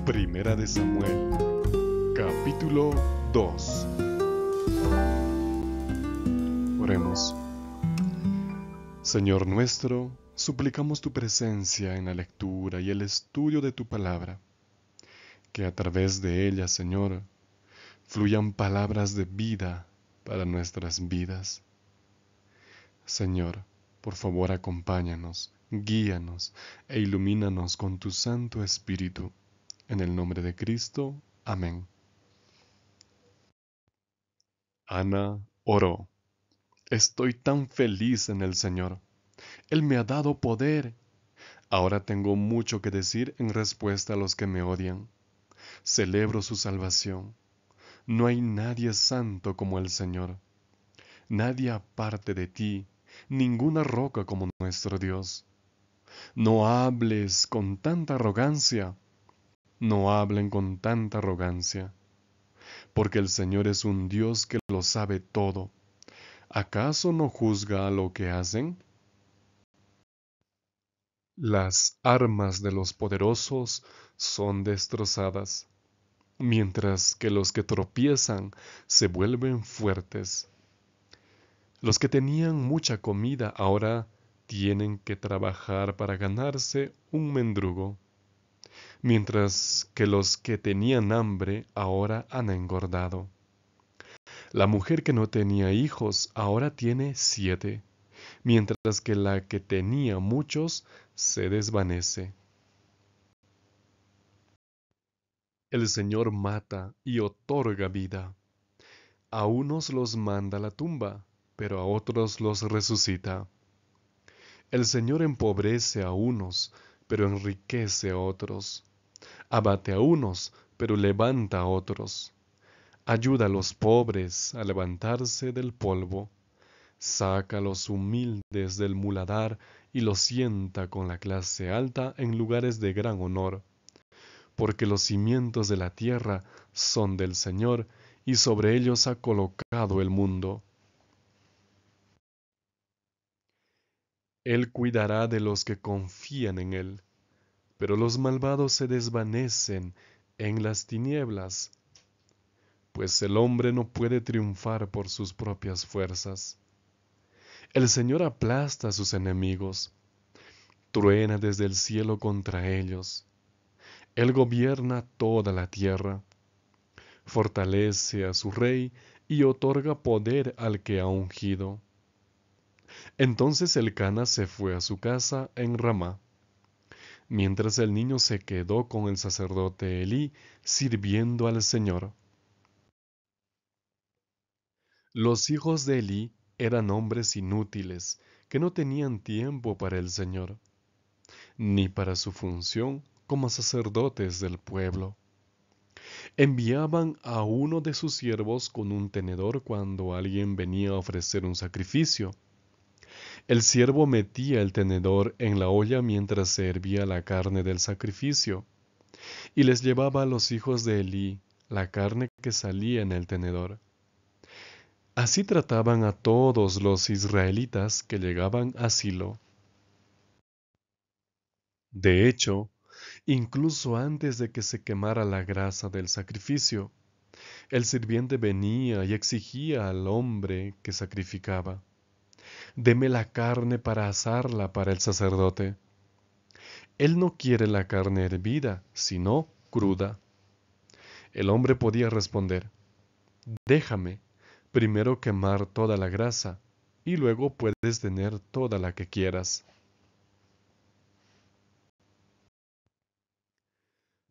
Primera de Samuel, capítulo 2. Oremos. Señor nuestro, suplicamos tu presencia en la lectura y el estudio de tu palabra, que a través de ella, Señor, fluyan palabras de vida para nuestras vidas. Señor, por favor acompáñanos, guíanos e ilumínanos con tu Santo Espíritu. En el nombre de Cristo. Amén. Ana oró. Estoy tan feliz en el Señor. Él me ha dado poder. Ahora tengo mucho que decir en respuesta a los que me odian. Celebro su salvación. No hay nadie santo como el Señor. Nadie aparte de ti, ninguna roca como nuestro Dios. No hables con tanta arrogancia. No hablen con tanta arrogancia. Porque el Señor es un Dios que lo sabe todo. ¿Acaso no juzga a lo que hacen? Las armas de los poderosos son destrozadas, mientras que los que tropiezan se vuelven fuertes. Los que tenían mucha comida ahora tienen que trabajar para ganarse un mendrugo, mientras que los que tenían hambre ahora han engordado. La mujer que no tenía hijos ahora tiene 7, mientras que la que tenía muchos se desvanece. El Señor mata y otorga vida. A unos los manda a la tumba, pero a otros los resucita. El Señor empobrece a unos, pero enriquece a otros. Abate a unos, pero levanta a otros. Ayuda a los pobres a levantarse del polvo. Saca a los humildes del muladar y los sienta con la clase alta en lugares de gran honor. Porque los cimientos de la tierra son del Señor, y sobre ellos ha colocado el mundo. Él cuidará de los que confían en Él, pero los malvados se desvanecen en las tinieblas, pues el hombre no puede triunfar por sus propias fuerzas. El Señor aplasta a sus enemigos, truena desde el cielo contra ellos. Él gobierna toda la tierra, fortalece a su rey y otorga poder al que ha ungido. Entonces Elcana se fue a su casa en Ramá, mientras el niño se quedó con el sacerdote Elí sirviendo al Señor. Los hijos de Elí eran hombres inútiles que no tenían tiempo para el Señor, ni para su función como sacerdotes del pueblo. Enviaban a uno de sus siervos con un tenedor cuando alguien venía a ofrecer un sacrificio. El siervo metía el tenedor en la olla mientras se hervía la carne del sacrificio, y les llevaba a los hijos de Elí la carne que salía en el tenedor. Así trataban a todos los israelitas que llegaban a Silo. De hecho, incluso antes de que se quemara la grasa del sacrificio, el sirviente venía y exigía al hombre que sacrificaba: «Deme la carne para asarla para el sacerdote». Él no quiere la carne hervida, sino cruda. El hombre podía responder: «Déjame primero quemar toda la grasa, y luego puedes tener toda la que quieras».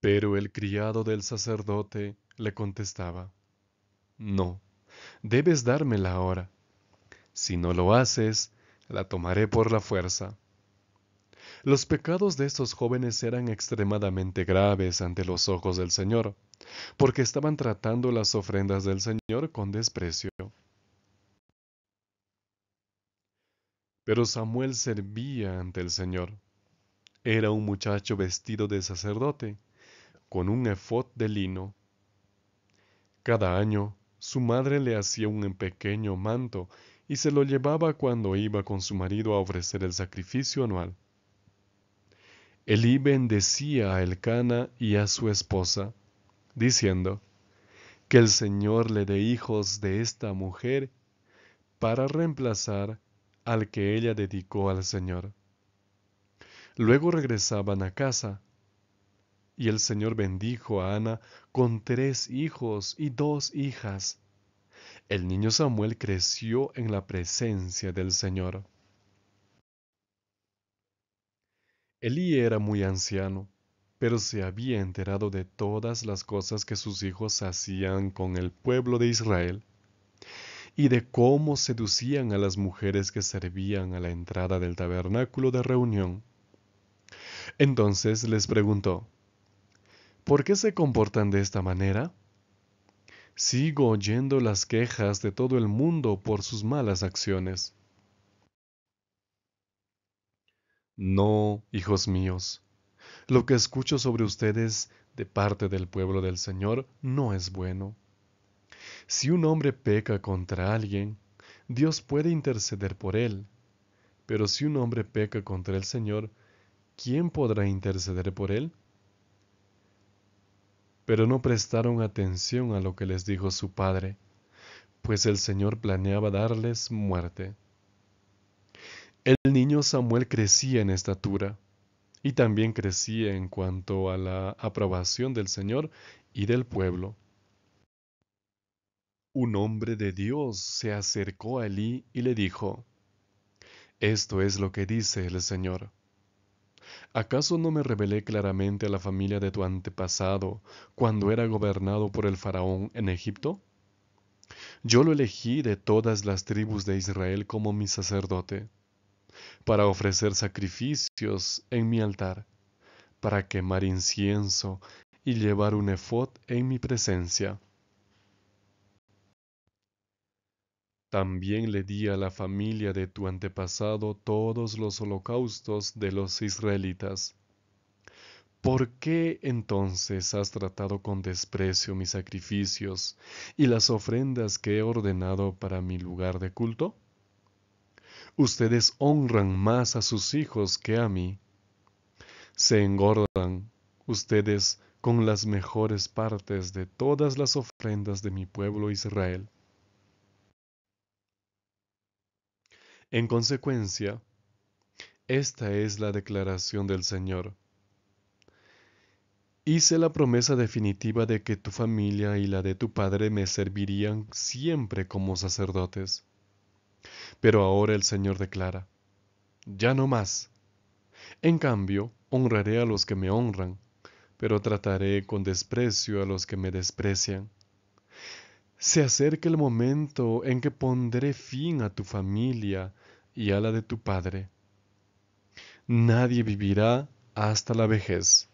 Pero el criado del sacerdote le contestaba: «No, debes dármela ahora. Si no lo haces, la tomaré por la fuerza». Los pecados de estos jóvenes eran extremadamente graves ante los ojos del Señor, porque estaban tratando las ofrendas del Señor con desprecio. Pero Samuel servía ante el Señor. Era un muchacho vestido de sacerdote, con un efod de lino. Cada año, su madre le hacía un pequeño manto y se lo llevaba cuando iba con su marido a ofrecer el sacrificio anual. Elí bendecía a Elcana y a su esposa, diciendo, que el Señor le dé hijos de esta mujer para reemplazar al que ella dedicó al Señor. Luego regresaban a casa, y el Señor bendijo a Ana con 3 hijos y 2 hijas. El niño Samuel creció en la presencia del Señor. Elí era muy anciano, pero se había enterado de todas las cosas que sus hijos hacían con el pueblo de Israel, y de cómo seducían a las mujeres que servían a la entrada del tabernáculo de reunión. Entonces les preguntó, ¿por qué se comportan de esta manera? Sigo oyendo las quejas de todo el mundo por sus malas acciones. No, hijos míos, lo que escucho sobre ustedes de parte del pueblo del Señor no es bueno. Si un hombre peca contra alguien, Dios puede interceder por él, pero si un hombre peca contra el Señor, ¿quién podrá interceder por él? Pero no prestaron atención a lo que les dijo su padre, pues el Señor planeaba darles muerte. El niño Samuel crecía en estatura y también crecía en cuanto a la aprobación del Señor y del pueblo. Un hombre de Dios se acercó a Elí y le dijo, esto es lo que dice el Señor. ¿Acaso no me revelé claramente a la familia de tu antepasado cuando era gobernado por el faraón en Egipto? Yo lo elegí de todas las tribus de Israel como mi sacerdote, para ofrecer sacrificios en mi altar, para quemar incienso y llevar un efod en mi presencia. También le di a la familia de tu antepasado todos los holocaustos de los israelitas. ¿Por qué entonces has tratado con desprecio mis sacrificios y las ofrendas que he ordenado para mi lugar de culto? Ustedes honran más a sus hijos que a mí. Se engordan ustedes con las mejores partes de todas las ofrendas de mi pueblo Israel. En consecuencia, esta es la declaración del Señor. Hice la promesa definitiva de que tu familia y la de tu padre me servirían siempre como sacerdotes. Pero ahora el Señor declara, ya no más. En cambio, honraré a los que me honran, pero trataré con desprecio a los que me desprecian. Se acerca el momento en que pondré fin a tu familia y a la de tu padre. Nadie vivirá hasta la vejez.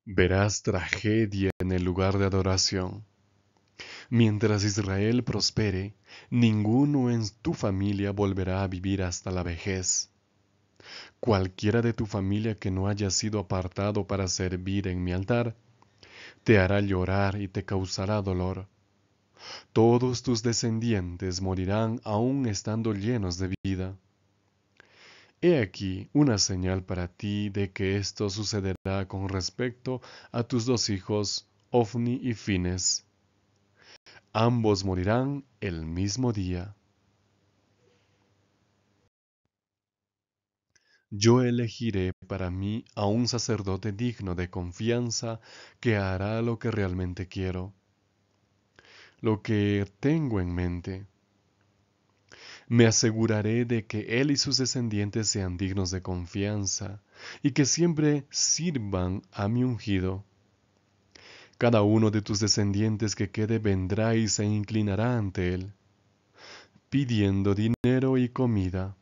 Verás tragedia en el lugar de adoración. Mientras Israel prospere, ninguno en tu familia volverá a vivir hasta la vejez. Cualquiera de tu familia que no haya sido apartado para servir en mi altar, te hará llorar y te causará dolor. Todos tus descendientes morirán aún estando llenos de vida. He aquí una señal para ti de que esto sucederá con respecto a tus 2 hijos, Ofni y Fines. Ambos morirán el mismo día. Yo elegiré para mí a un sacerdote digno de confianza que hará lo que realmente quiero, lo que tengo en mente. Me aseguraré de que él y sus descendientes sean dignos de confianza y que siempre sirvan a mi ungido. Cada uno de tus descendientes que quede vendrá y se inclinará ante él, pidiendo dinero y comida,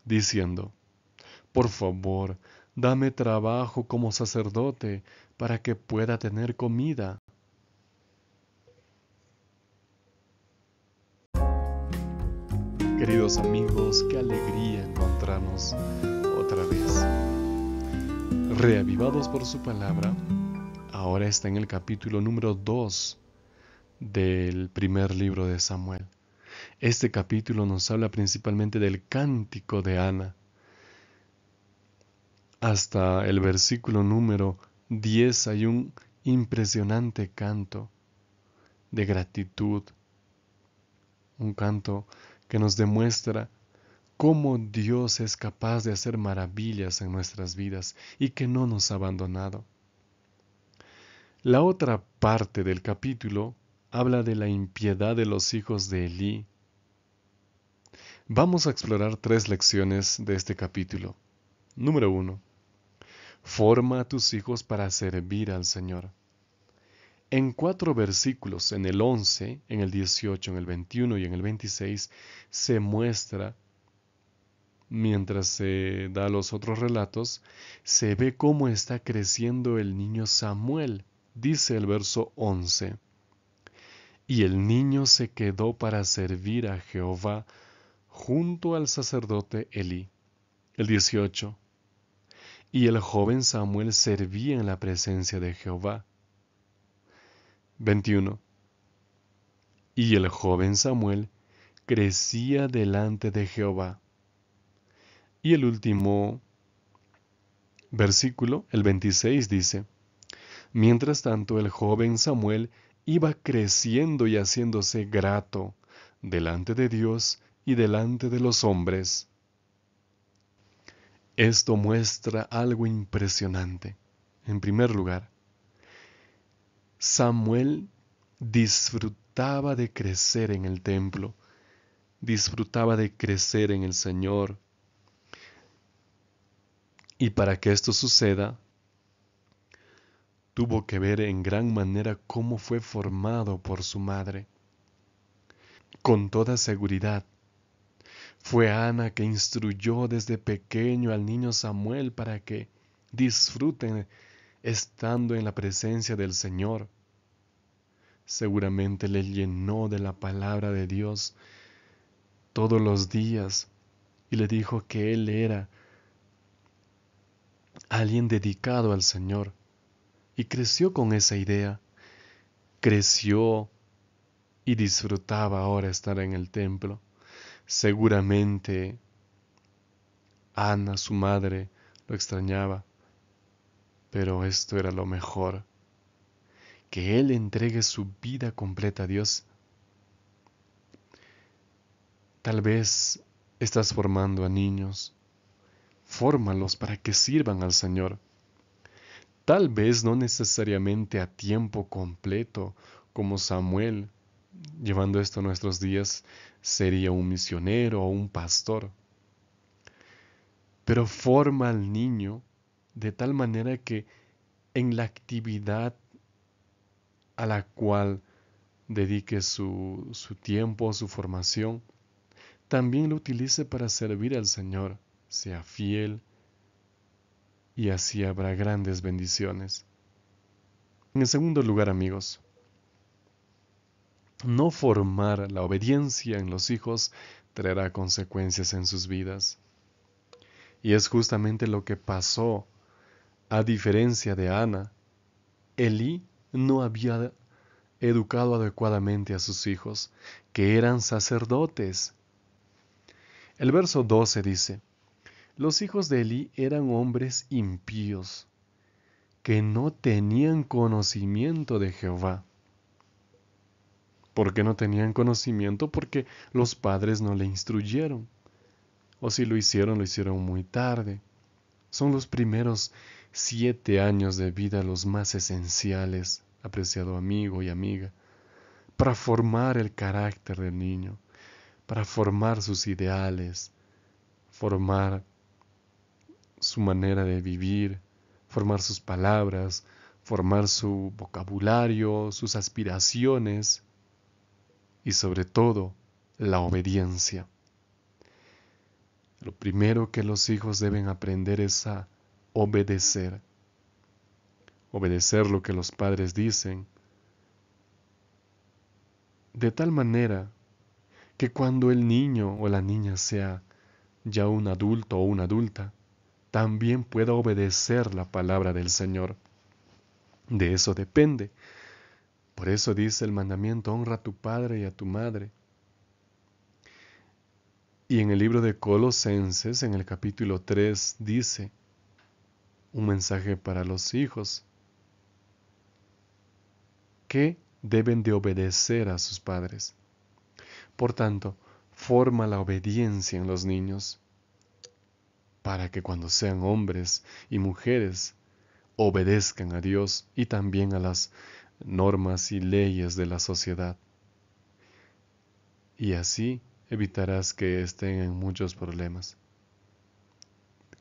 diciendo, por favor, dame trabajo como sacerdote para que pueda tener comida. Queridos amigos, qué alegría encontrarnos otra vez. Reavivados por su palabra, ahora está en el capítulo número 2 del primer libro de Samuel. Este capítulo nos habla principalmente del cántico de Ana. hasta el versículo número 10 hay un impresionante canto de gratitud, un canto que nos demuestra cómo Dios es capaz de hacer maravillas en nuestras vidas y que no nos ha abandonado. La otra parte del capítulo habla de la impiedad de los hijos de Elí. Vamos a explorar 3 lecciones de este capítulo. Número 1. Forma a tus hijos para servir al Señor. En 4 versículos, en el 11, en el 18, en el 21 y en el 26, se muestra, mientras se da los otros relatos, se ve cómo está creciendo el niño Samuel. Dice el verso 11, y el niño se quedó para servir a Jehová junto al sacerdote Elí. El 18, y el joven Samuel servía en la presencia de Jehová. 21, y el joven Samuel crecía delante de Jehová. Y el último versículo, el 26, dice, mientras tanto el joven Samuel iba creciendo y haciéndose grato delante de Dios y delante de los hombres. Esto muestra algo impresionante. En primer lugar, Samuel disfrutaba de crecer en el templo, disfrutaba de crecer en el Señor. Y para que esto suceda, tuvo que ver en gran manera cómo fue formado por su madre. Con toda seguridad, fue Ana que instruyó desde pequeño al niño Samuel para que disfruten estando en la presencia del Señor. Seguramente le llenó de la palabra de Dios todos los días y le dijo que él era alguien dedicado al Señor. Y creció con esa idea, creció y disfrutaba ahora estar en el templo. Seguramente Ana, su madre, lo extrañaba, pero esto era lo mejor, que él entregue su vida completa a Dios. Tal vez estás formando a niños, fórmalos para que sirvan al Señor. Tal vez no necesariamente a tiempo completo, como Samuel, llevando esto a nuestros días, sería un misionero o un pastor. Pero forma al niño de tal manera que en la actividad a la cual dedique su tiempo, su formación, también lo utilice para servir al Señor, sea fiel, y así habrá grandes bendiciones. En segundo lugar, amigos, no formar la obediencia en los hijos traerá consecuencias en sus vidas. Y es justamente lo que pasó. A diferencia de Ana, Elí no había educado adecuadamente a sus hijos, que eran sacerdotes. El verso 12 dice, los hijos de Elí eran hombres impíos, que no tenían conocimiento de Jehová. ¿Por qué no tenían conocimiento? Porque los padres no le instruyeron. O si lo hicieron muy tarde. Son los primeros 7 años de vida los más esenciales, apreciado amigo y amiga, para formar el carácter del niño, para formar sus ideales, formar su manera de vivir, formar sus palabras, formar su vocabulario, sus aspiraciones y sobre todo la obediencia. Lo primero que los hijos deben aprender es a obedecer. Obedecer lo que los padres dicen, de tal manera que cuando el niño o la niña sea ya un adulto o una adulta, también pueda obedecer la palabra del Señor. De eso depende. Por eso dice el mandamiento, honra a tu padre y a tu madre. Y en el libro de Colosenses, en el capítulo 3, dice, un mensaje para los hijos que deben de obedecer a sus padres. Por tanto, forma la obediencia en los niños para que cuando sean hombres y mujeres obedezcan a Dios y también a las normas y leyes de la sociedad. Y así evitarás que estén en muchos problemas.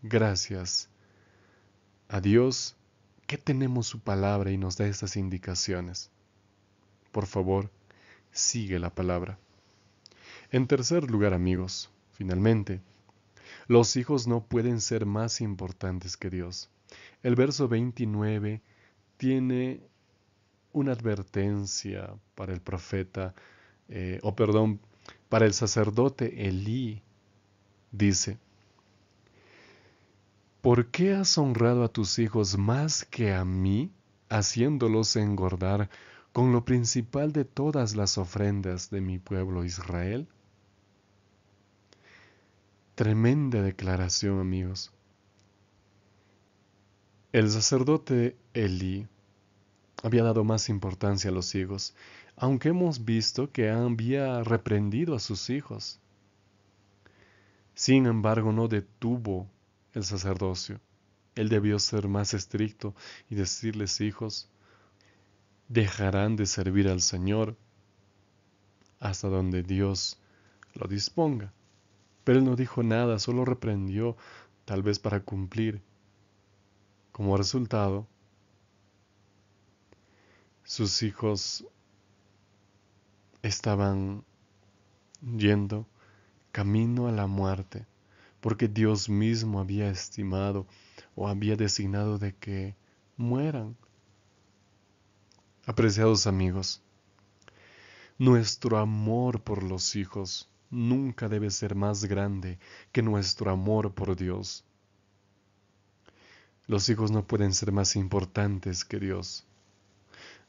Gracias a Dios que tenemos su palabra y nos da estas indicaciones. Por favor, sigue la palabra. En tercer lugar, amigos, finalmente, los hijos no pueden ser más importantes que Dios. El verso 29 tiene una advertencia para el profeta, para el sacerdote Elí. Dice: ¿por qué has honrado a tus hijos más que a mí, haciéndolos engordar con lo principal de todas las ofrendas de mi pueblo Israel? Tremenda declaración, amigos. El sacerdote Elí había dado más importancia a los hijos, aunque hemos visto que había reprendido a sus hijos. Sin embargo, no detuvo el sacerdocio. Él debió ser más estricto y decirles: hijos, dejarán de servir al Señor hasta donde Dios lo disponga. Pero él no dijo nada, solo reprendió, tal vez para cumplir. Como resultado, sus hijos estaban yendo camino a la muerte, porque Dios mismo había estimado o había designado de que mueran. Apreciados amigos, nuestro amor por los hijos nunca debe ser más grande que nuestro amor por Dios. Los hijos no pueden ser más importantes que Dios.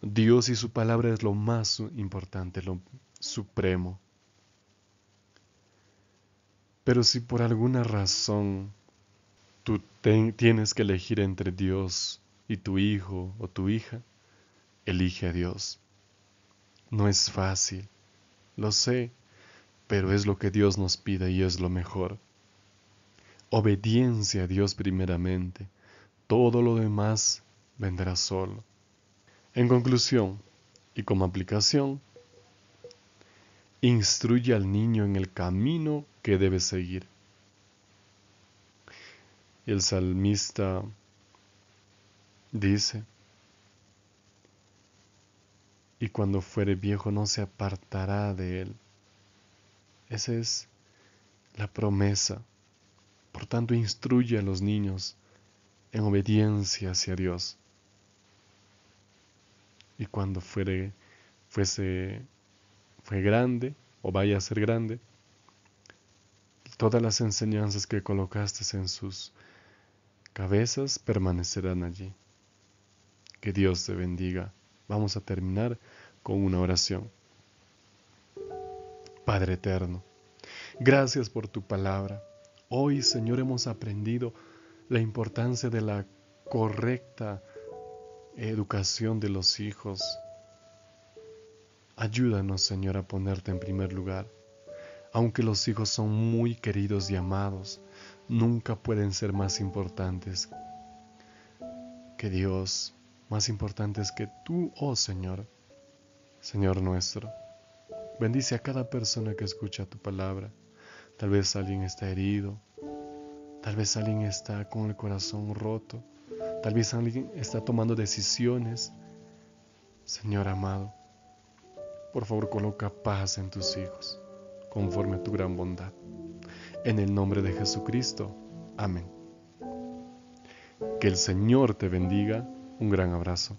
Dios y su palabra es lo más importante, lo supremo. Pero si por alguna razón tú tienes que elegir entre Dios y tu hijo o tu hija, elige a Dios. No es fácil, lo sé, pero es lo que Dios nos pide y es lo mejor. Obediencia a Dios primeramente, todo lo demás vendrá solo. En conclusión y como aplicación, instruye al niño en el camino que debe seguir. El salmista dice: y cuando fuere viejo no se apartará de él. Esa es la promesa. Por tanto, instruye a los niños en obediencia hacia Dios. Y cuando fue grande, o vaya a ser grande, todas las enseñanzas que colocaste en sus cabezas permanecerán allí. Que Dios te bendiga. Vamos a terminar con una oración. Padre eterno, gracias por tu palabra. Hoy, Señor, hemos aprendido la importancia de la correcta educación de los hijos. Ayúdanos, Señor, a ponerte en primer lugar. Aunque los hijos son muy queridos y amados, nunca pueden ser más importantes que Dios, más importantes que tú, oh Señor, Señor nuestro. Bendice a cada persona que escucha tu palabra. Tal vez alguien está herido, tal vez alguien está con el corazón roto, tal vez alguien está tomando decisiones. Señor amado, por favor coloca paz en tus hijos, conforme a tu gran bondad. En el nombre de Jesucristo. Amén. Que el Señor te bendiga. Un gran abrazo.